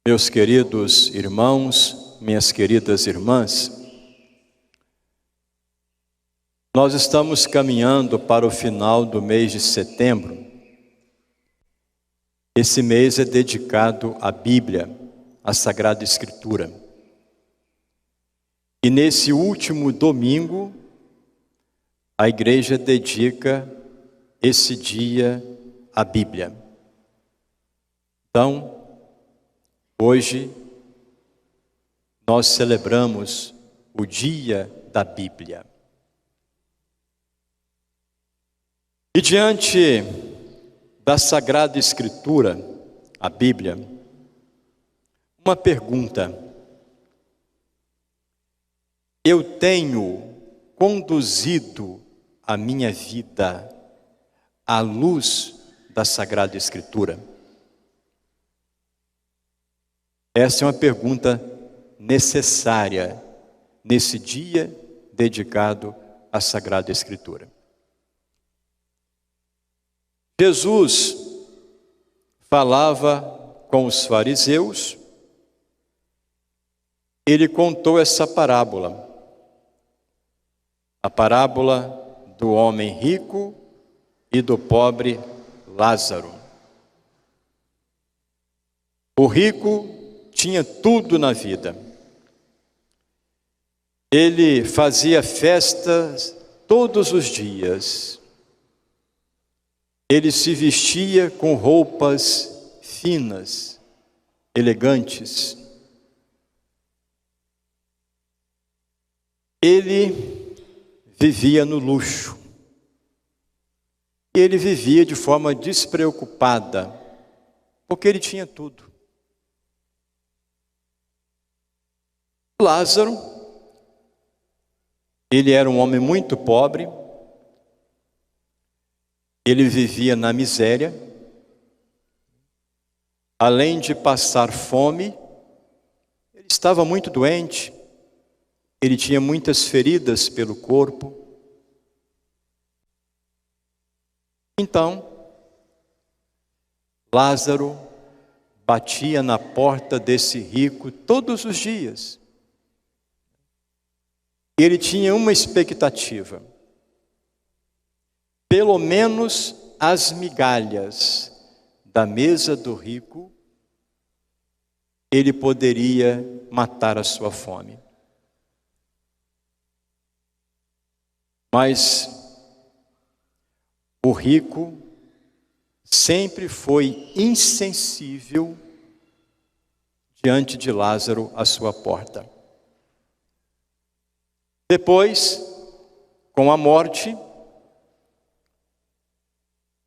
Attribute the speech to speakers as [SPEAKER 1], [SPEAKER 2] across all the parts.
[SPEAKER 1] Meus queridos irmãos, minhas queridas irmãs, nós estamos caminhando para o final do mês de setembro. Esse mês é dedicado à Bíblia, à Sagrada Escritura. E nesse último domingo, a igreja dedica esse dia à Bíblia. Então, hoje, nós celebramos o Dia da Bíblia. E diante da Sagrada Escritura, a Bíblia, uma pergunta: eu tenho conduzido a minha vida à luz da Sagrada Escritura? Essa é uma pergunta necessária nesse dia dedicado à Sagrada Escritura. Jesus falava com os fariseus, ele contou essa parábola, a parábola do homem rico e do pobre Lázaro. O rico tinha tudo na vida. Ele fazia festas todos os dias. Ele se vestia com roupas finas, elegantes. Ele vivia no luxo. Ele vivia de forma despreocupada, porque ele tinha tudo. Lázaro, ele era um homem muito pobre, ele vivia na miséria, além de passar fome, ele estava muito doente, ele tinha muitas feridas pelo corpo. Então, Lázaro batia na porta desse rico todos os dias. Ele tinha uma expectativa: pelo menos as migalhas da mesa do rico, ele poderia matar a sua fome. Mas o rico sempre foi insensível diante de Lázaro à sua porta. Depois, com a morte,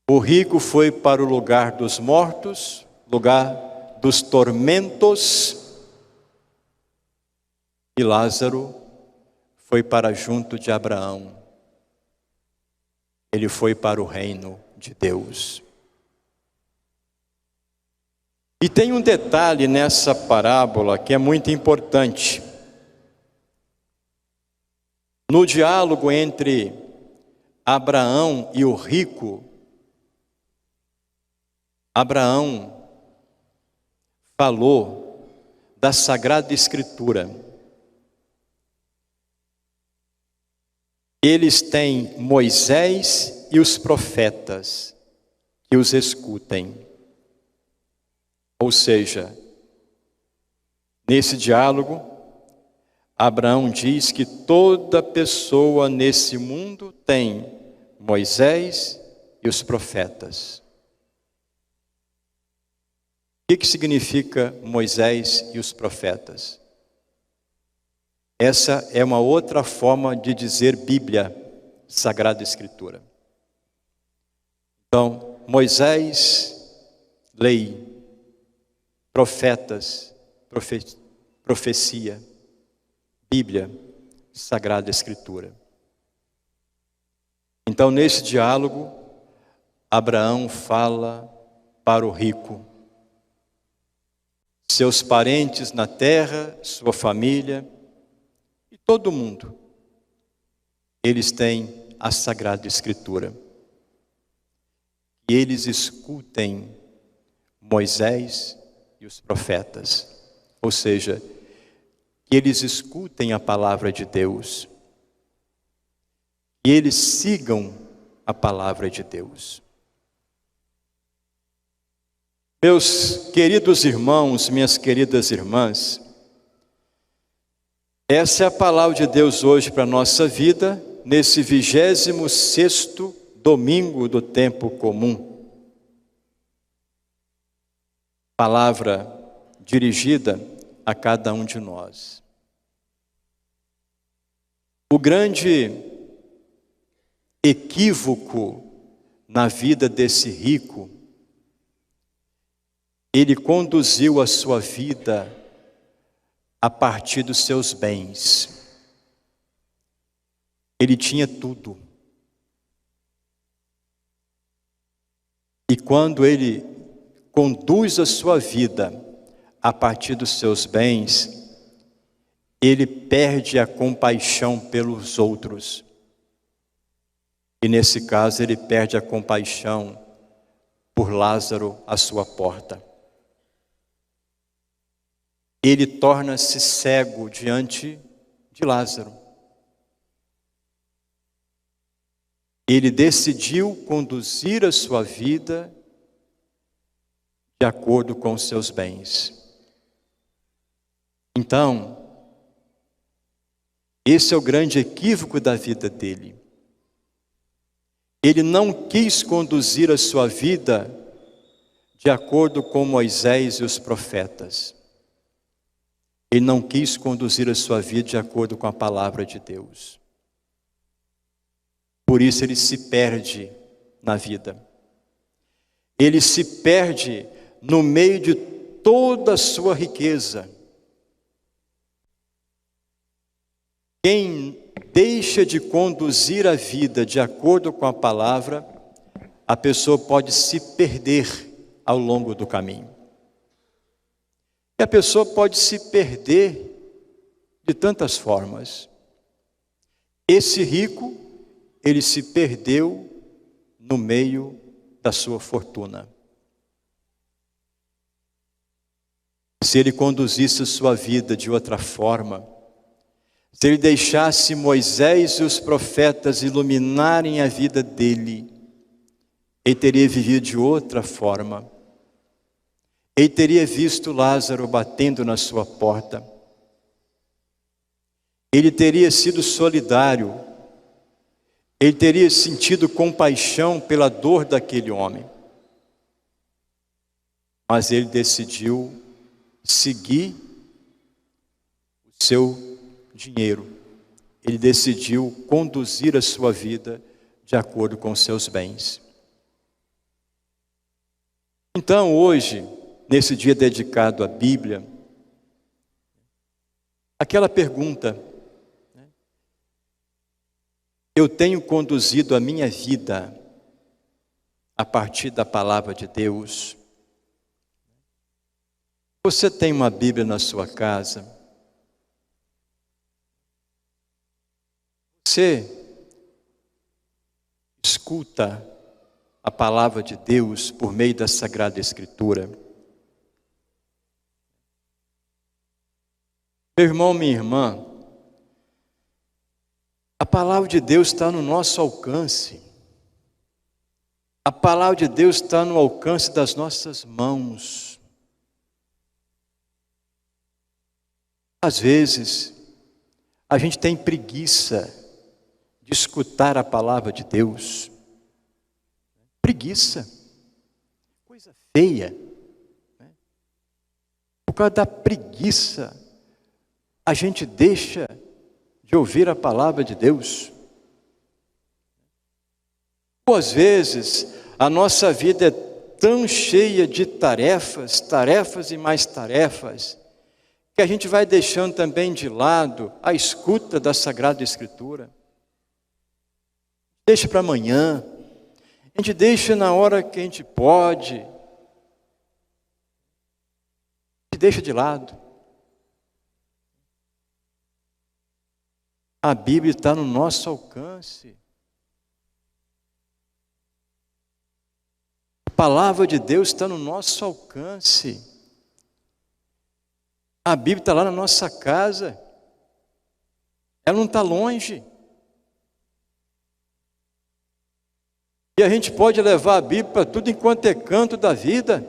[SPEAKER 1] o rico foi para o lugar dos mortos, lugar dos tormentos, e Lázaro foi para junto de Abraão. Ele foi para o reino de Deus. E tem um detalhe nessa parábola que é muito importante. No diálogo entre Abraão e o rico, Abraão falou da Sagrada Escritura. Eles têm Moisés e os profetas que os escutem. Ou seja, nesse diálogo, Abraão diz que toda pessoa nesse mundo tem Moisés e os profetas. O que significa Moisés e os profetas? Essa é uma outra forma de dizer Bíblia, Sagrada Escritura. Então, Moisés, lei, profetas, profecia, Bíblia, Sagrada Escritura. Então, nesse diálogo, Abraão fala para o rico. Seus parentes na terra, sua família e todo mundo, eles têm a Sagrada Escritura. E eles escutem Moisés e os profetas. Ou seja, que eles escutem a palavra de Deus, que eles sigam a palavra de Deus. Meus queridos irmãos, minhas queridas irmãs, essa é a palavra de Deus hoje para a nossa vida, nesse 26º domingo do tempo comum. Palavra dirigida a cada um de nós. O grande equívoco na vida desse rico, ele conduziu a sua vida a partir dos seus bens. Ele tinha tudo. E quando ele conduz a sua vida a partir dos seus bens, ele perde a compaixão pelos outros. E nesse caso ele perde a compaixão por Lázaro à sua porta. Ele torna-se cego diante de Lázaro. Ele decidiu conduzir a sua vida de acordo com os seus bens. Então, esse é o grande equívoco da vida dele. Ele não quis conduzir a sua vida de acordo com Moisés e os profetas. Ele não quis conduzir a sua vida de acordo com a palavra de Deus. Por isso ele se perde na vida. Ele se perde no meio de toda a sua riqueza. Quem deixa de conduzir a vida de acordo com a palavra, a pessoa pode se perder ao longo do caminho. E a pessoa pode se perder de tantas formas. Esse rico, ele se perdeu no meio da sua fortuna. Se ele conduzisse a sua vida de outra forma, se ele deixasse Moisés e os profetas iluminarem a vida dele, ele teria vivido de outra forma. Ele teria visto Lázaro batendo na sua porta. Ele teria sido solidário. Ele teria sentido compaixão pela dor daquele homem. Mas ele decidiu seguir o seu dinheiro. Ele decidiu conduzir a sua vida de acordo com os seus bens. Então, hoje, nesse dia dedicado à Bíblia, aquela pergunta: eu tenho conduzido a minha vida a partir da palavra de Deus? Você tem uma Bíblia na sua casa? Você escuta a palavra de Deus por meio da Sagrada Escritura? Meu irmão, minha irmã, a palavra de Deus está no nosso alcance. A palavra de Deus está no alcance das nossas mãos. Às vezes, a gente tem preguiça de escutar a palavra de Deus. Preguiça. Coisa feia. Por causa da preguiça, a gente deixa de ouvir a palavra de Deus. Ou às vezes, a nossa vida é tão cheia de tarefas, tarefas e mais tarefas, que a gente vai deixando também de lado a escuta da Sagrada Escritura. Deixa para amanhã, a gente deixa na hora que a gente pode, a gente deixa de lado. A Bíblia está no nosso alcance. A palavra de Deus está no nosso alcance. A Bíblia está lá na nossa casa. Ela não está longe. E a gente pode levar a Bíblia para tudo enquanto é canto da vida.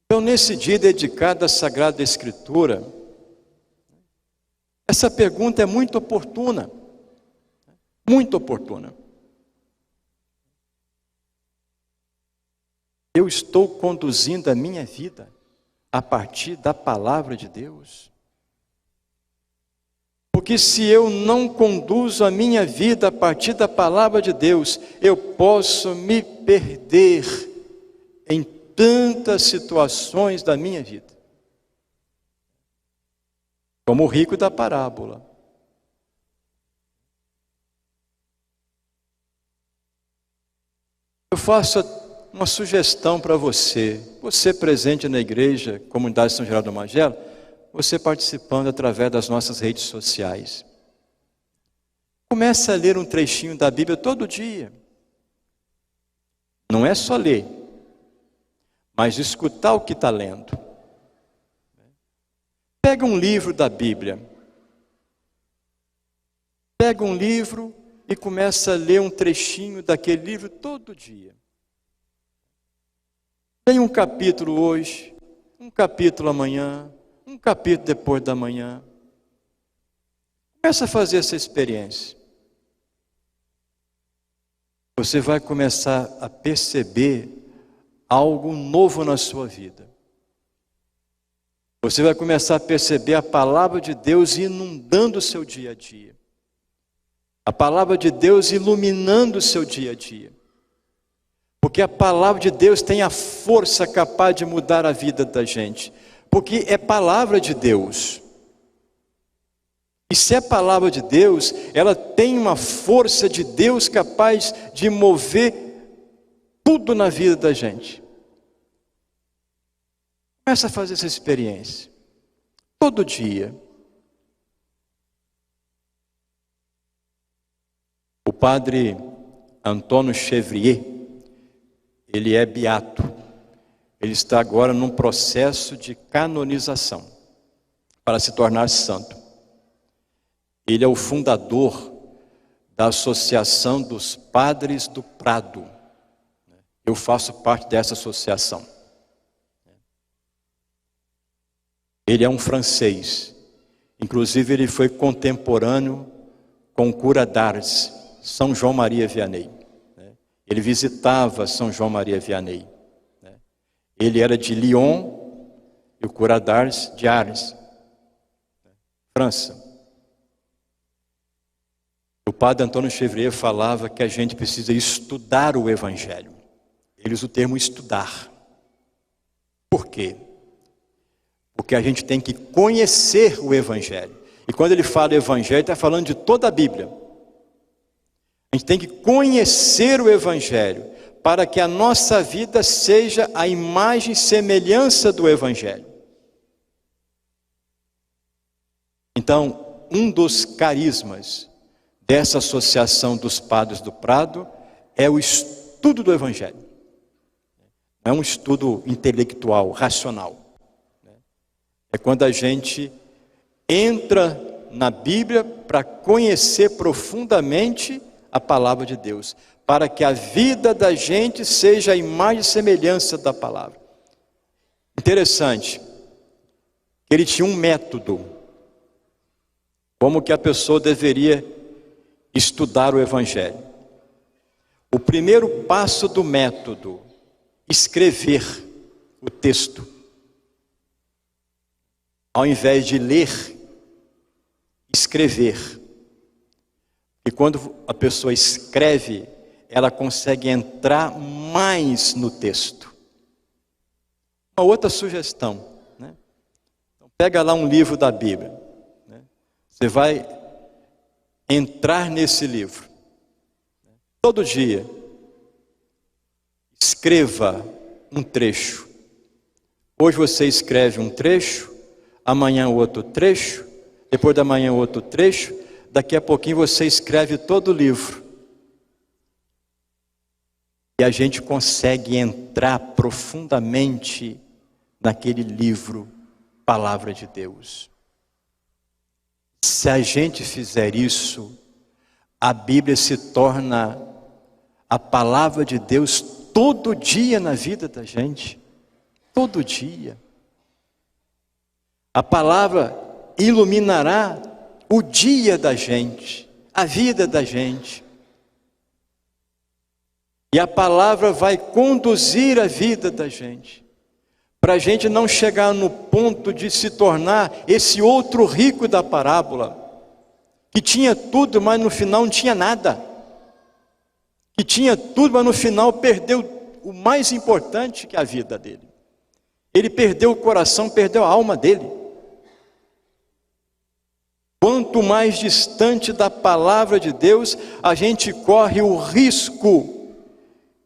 [SPEAKER 1] Então, nesse dia dedicado à Sagrada Escritura, essa pergunta é muito oportuna. Muito oportuna. Eu estou conduzindo a minha vida a partir da palavra de Deus? Porque se eu não conduzo a minha vida a partir da palavra de Deus, eu posso me perder em tantas situações da minha vida. Como o rico da parábola. Eu faço uma sugestão para você. Você presente na igreja, Comunidade São Geraldo do Magelo, você participando através das nossas redes sociais. Comece a ler um trechinho da Bíblia todo dia. Não é só ler, mas escutar o que está lendo. Pega um livro da Bíblia. Pega um livro e começa a ler um trechinho daquele livro todo dia. Tem um capítulo hoje, um capítulo amanhã, um capítulo depois da manhã. Começa a fazer essa experiência. Você vai começar a perceber algo novo na sua vida. Você vai começar a perceber a palavra de Deus inundando o seu dia a dia. A palavra de Deus iluminando o seu dia a dia. Porque a palavra de Deus tem a força capaz de mudar a vida da gente. Porque é palavra de Deus. E se é palavra de Deus, ela tem uma força de Deus capaz de mover tudo na vida da gente. Começa a fazer essa experiência. Todo dia. O padre Antônio Chevrier, ele é beato. Ele está agora num processo de canonização para se tornar santo. Ele é o fundador da Associação dos Padres do Prado. Eu faço parte dessa associação. Ele é um francês. Inclusive ele foi contemporâneo com o cura d'Ars, São João Maria Vianney. Ele visitava São João Maria Vianney. Ele era de Lyon e o cura d'Ars de Ars, França. O padre Antônio Chevrier falava que a gente precisa estudar o Evangelho. Ele usa o termo estudar. Por quê? Porque a gente tem que conhecer o Evangelho. E quando ele fala Evangelho, ele está falando de toda a Bíblia. A gente tem que conhecer o Evangelho para que a nossa vida seja a imagem e semelhança do Evangelho. Então, um dos carismas dessa associação dos padres do Prado é o estudo do Evangelho. Não é um estudo intelectual, racional. É quando a gente entra na Bíblia para conhecer profundamente a palavra de Deus, para que a vida da gente seja a imagem e semelhança da palavra. Interessante, que ele tinha um método, como que a pessoa deveria estudar o Evangelho. O primeiro passo do método, escrever o texto. Ao invés de ler, escrever. E quando a pessoa escreve, ela consegue entrar mais no texto. Uma outra sugestão, né? Então, pega lá um livro da Bíblia, né? Você vai entrar nesse livro. Todo dia, escreva um trecho. Hoje você escreve um trecho, amanhã outro trecho, depois da manhã outro trecho, daqui a pouquinho você escreve todo o livro. E a gente consegue entrar profundamente naquele livro, Palavra de Deus. Se a gente fizer isso, a Bíblia se torna a palavra de Deus todo dia na vida da gente. Todo dia. A palavra iluminará o dia da gente, a vida da gente. E a palavra vai conduzir a vida da gente, para a gente não chegar no ponto de se tornar esse outro rico da parábola, que tinha tudo, mas no final não tinha nada. Que tinha tudo, mas no final perdeu o mais importante, que é a vida dele. Ele perdeu o coração, perdeu a alma dele. Quanto mais distante da palavra de Deus, a gente corre o risco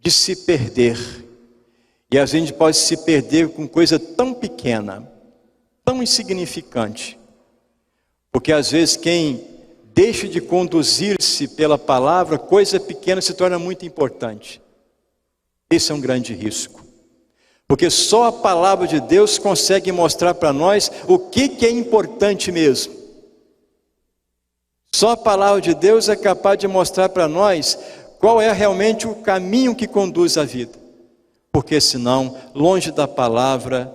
[SPEAKER 1] de se perder. E a gente pode se perder com coisa tão pequena, tão insignificante. Porque às vezes quem deixa de conduzir-se pela palavra, coisa pequena se torna muito importante. Esse é um grande risco. Porque só a palavra de Deus consegue mostrar para nós o que é importante mesmo. Só a palavra de Deus é capaz de mostrar para nós qual é realmente o caminho que conduz à vida. Porque senão, longe da palavra,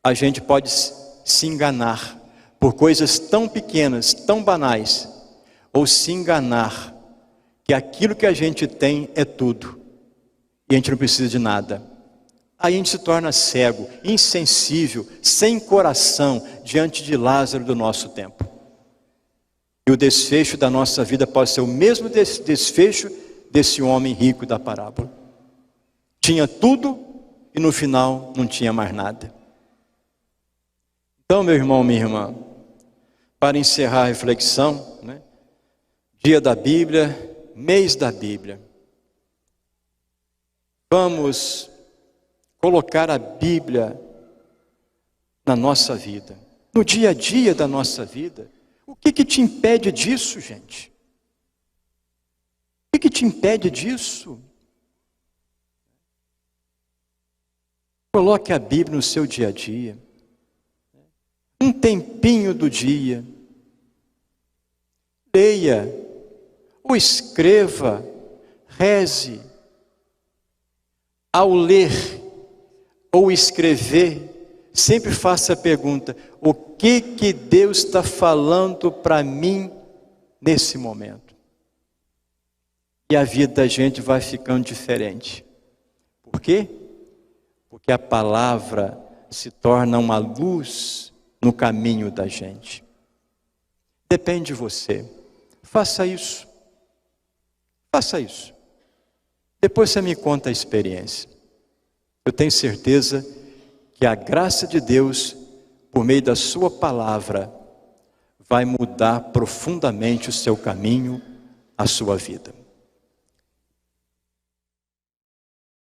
[SPEAKER 1] a gente pode se enganar por coisas tão pequenas, tão banais, ou se enganar que aquilo que a gente tem é tudo, e a gente não precisa de nada. Aí a gente se torna cego, insensível, sem coração, diante de Lázaro do nosso tempo. E o desfecho da nossa vida pode ser o mesmo desfecho desse homem rico da parábola. Tinha tudo e no final não tinha mais nada. Então, meu irmão, minha irmã, para encerrar a reflexão, dia da Bíblia, mês da Bíblia, vamos colocar a Bíblia na nossa vida, no dia a dia da nossa vida. O que te impede disso, gente? O que te impede disso? Coloque a Bíblia no seu dia a dia. Um tempinho do dia. Leia, ou escreva, reze. Ao ler ou escrever, sempre faça a pergunta: o que Deus está falando para mim nesse momento? E a vida da gente vai ficando diferente. Por quê? Porque a palavra se torna uma luz no caminho da gente. Depende de você. Faça isso. Faça isso. Depois você me conta a experiência. Eu tenho certeza que a graça de Deus, por meio da sua palavra, vai mudar profundamente o seu caminho, a sua vida.